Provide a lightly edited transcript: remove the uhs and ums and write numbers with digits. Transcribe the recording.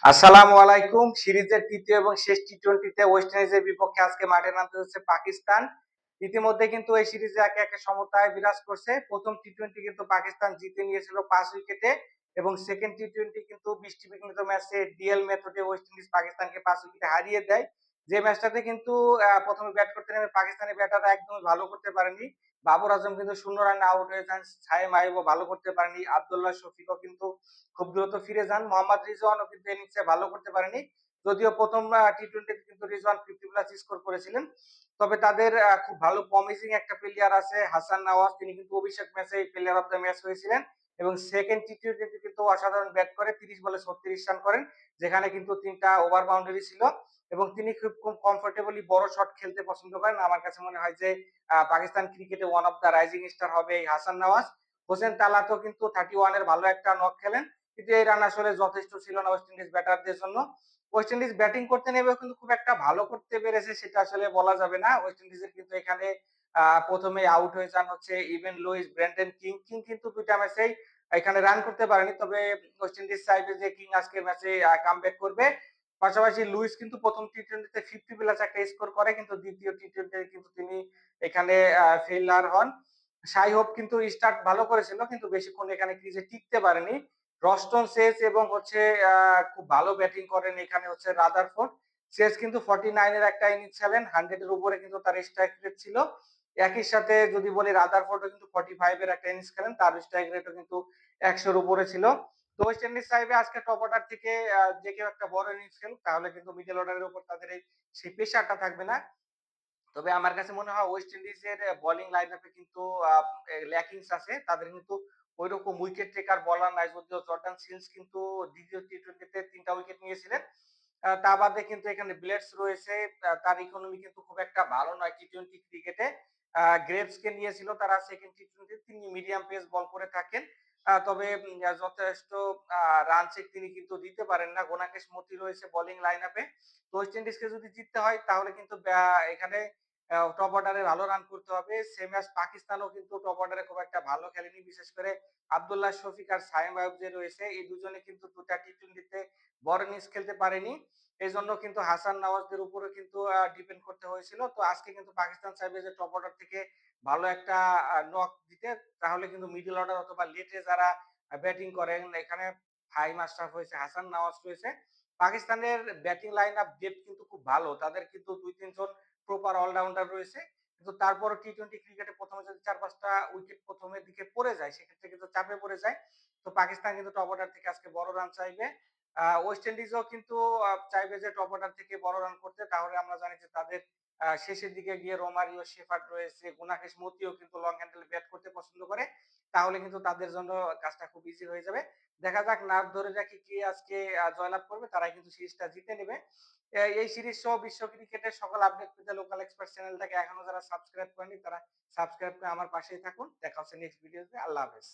আসসালামু আলাইকুম। সিরিজের তৃতীয় এবং শেষ টি-টোয়েন্টিতে ওয়েস্ট ইন্ডিজের বিপক্ষে আজকে মাঠে নামতে হচ্ছে পাকিস্তান। ইতিমধ্যে কিন্তু এই সিরিজে একে একে সমতায় বিরাজ করছে। প্রথম টি-টোয়েন্টি কিন্তু পাকিস্তান জিতে নিয়েছিল ৫ উইকেটে এবং সেকেন্ড টি-টোয়েন্টি কিন্তু বৃষ্টিবিঘ্নিত ম্যাচে ডিএল মেথডে ওয়েস্ট ইন্ডিজ পাকিস্তানকে ৫ উইকেটে হারিয়ে দেয়। যে ম্যাচটাতে কিন্তু প্রথমে ব্যাট করতে নেমে পাকিস্তানি ব্যাটাররা একদমই ভালো করতে পারেনি। বাবর আজম কিন্তু ০ রানে আউট হয়ে যান। সায়েম আইয়ুবও ভালো করতে পারেনি। আব্দুল্লাহ শফিকও কিন্তু খুব দ্রুত ফিরে যান। মোহাম্মদ রিজওয়ানও কিন্তু ইনিংসে ভালো করতে পারেনি। যদিও প্রথম টি-টোয়েন্টিতে কিন্তু রিজওয়ান 50 প্লাস স্কোর করেছিলেন। তবে তাদের খুব ভালো প্রমিসিং একটা প্লেয়ার আছে হাসান নওয়াজ। তিনি কিন্তু অভিষেক ম্যাচেই প্লেয়ার অফ দ্য ম্যাচ হয়েছিলেন এবং সেকেন্ড টি-টোয়েন্টিতে কিন্তু অসাধারণ ব্যাট করে ৩০ বলে ৩৬ রান করেন। যেখানে কিন্তু ৩ টা ওভার বাউন্ডারি ছিল এবং তিনি খুব কমফোর্টেবলি বড় শট খেলতে পছন্দ করেন। আমার কাছে মনে হয় যে পাকিস্তান ক্রিকেটে one of the rising star হবে এই হাসান নওয়াজ। হোসেন তালাতও কিন্তু 31 এর ভালো একটা নক খেলেন। কিন্তু এই রান আসলে যথেষ্ট ছিল না ওয়েস্ট ইন্ডিজ ব্যাটারদের জন্য। ওয়েস্ট ইন্ডিজ ব্যাটিং করতে নেমেও কিন্তু খুব একটা ভালো করতে পেরেছে সেটা আসলে বলা যাবে না। ওয়েস্ট ইন্ডিজের কিন্তু এখানে ১ম এই আউট হয়ে যান হচ্ছে Evin Lewis, Brendon King. King কিন্তু ২ টা ম্যাচেই এখানে রান করতে পারেনি। তবে ওয়েস্ট ইন্ডিজ চাইবে যে কিং আজকের ম্যাচে কামব্যাক করবে। পাশাপাশি লুইস কিন্তু ১ম টি-টোয়েন্টিতে 50 প্লাস একটা স্কোর করে কিন্তু দ্বিতীয় টি-টোয়েন্টিতে কিন্তু তিনি এখানে ফেইলিউর হন। শাই হোপ কিন্তু স্টার্ট ভালো করেছিল কিন্তু বেশিক্ষণ এখানে ক্রিজে টিকতে পারেনি। রস্টন সেজ এবং হচ্ছে খুব ভালো ব্যাটিং করেন এখানে হচ্ছে রাদারফোর্ড। সেজ কিন্তু 49 এর একটা ইনিংস খেলেন। 100 এর উপরে কিন্তু তার স্ট্রাইক রেট ছিল। একই সাথে যদি বলি রাদারফোর্ডও কিন্তু 45 এর একটা ইনিংস খেলেন। তার স্ট্রাইক রেটও কিন্তু ১০০ এর উপরে ছিল। তো ওয়েস্ট ইন্ডিজ চাইবে আজকে টপ অর্ডার থেকে যে কেউ একটা বড় ইনিংস খেলুক তাহলে কিন্তু মিডল অর্ডারের উপর তাদের সেই প্রেশারটা থাকবে না। তবে আমার কাছে মনে হয় ওয়েস্ট ইন্ডিজের বোলিং লাইনআপে কিন্তু ল্যাকিংস আছে। তাদের কিন্তু ঐরকম উইকেট টেকার বোলার নাই। যদিও জর্ডান সিলস কিন্তু দ্বিতীয় টি-টোয়েন্টিতে ৩ টা উইকেট নিয়েছিলেন। তা বাদে কিন্তু এখানে ব্লেডস রয়েছে। তার ইকোনমি কিন্তু খুব একটা ভালো নয় টি-টোয়েন্টি ক্রিকেটে। গ্রেভসকে নিয়েছিল তারা সেকেন্ড টি-টোয়েন্টি তিনি মিডিয়াম পেস বল করে থাকেন। তবে যথেষ্ট রান চেক তিনি কিন্তু দিতে পারেন না। গোনাকেশ মতি রয়েছে বোলিং লাইনআপে। তো ওয়েস্ট ইন্ডিজকে যদি জিততে হয় তাহলে কিন্তু এখানে টপ অর্ডারে ভালো রান করতে হবে। সেম অ্যাজ পাকিস্তানও কিন্তু টপ অর্ডারে খুব একটা ভালো খেলেনি। বিশেষ করে আব্দুল্লাহ শফিক আর সায়েম আইয়ুব যে রয়েছে এই দুজনে কিন্তু ২ টা টি-টোয়েন্টিতে বড় ইনিংস খেলতে পারেনি। এজন্য কিন্তু হাসান নওয়াজদের উপরে কিন্তু ডিপেন্ড করতে হয়েছিল। তো আজকে কিন্তু পাকিস্তান চাইবে যে টপ অর্ডার থেকে ভালো একটা নক দিতে। তাহলে কিন্তু মিডল অর্ডার অথবা লেটে যারা ব্যাটিং করেন এখানে ফাহিম আশরাফ হয়েছে, হাসান নওয়াজ রয়েছে। পাকিস্তানের ব্যাটিং লাইন আপ ডেপথ কিন্তু খুব ভালো। তাদের কিন্তু ২-৩ জন প্রপার অলরাউন্ডার রয়েছে। কিন্তু তারপরও টি-টোয়েন্টি ক্রিকেটে ১ম এ যদি ৪-৫ টা উইকেট ১ম এর দিকে পড়ে যায় সেক্ষেত্রে কিন্তু চাপে পড়ে যায়। তো পাকিস্তান কিন্তু টপ অর্ডার থেকে আজকে বড় রান চাইবে। ওয়েস্ট ইন্ডিজও কিন্তু চাইবে যে টপ অর্ডার থেকে বড় রান করতে। তাহলে আমরা জানি যে তাদের শেষের দিকে গিয়ে রোমারিও, শেফার্ড রয়েছে, গুনাকেশ মতিও কিন্তু লং হ্যান্ডেলে ব্যাট করতে পছন্দ করে। তাহলে কিন্তু তাদের জন্য কাজটা খুব ইজি হয়ে যাবে। দেখা যাক নাট ধরে রাখি কে আজকে জয়লাভ করবে। তারাই কিন্তু সিরিজটা জিতে নেবে। এই সিরিজ সহ বিশ্ব ক্রিকেটের সকল আপডেট পেতে লোকাল এক্সপার্ট চ্যানেলটাকে এখনো যারা সাবস্ক্রাইব করেনি তারা সাবস্ক্রাইব করে আমার পাশেই থাকুন। দেখা হচ্ছে নেক্সট ভিডিওতে। আল্লাহ হাফেজ।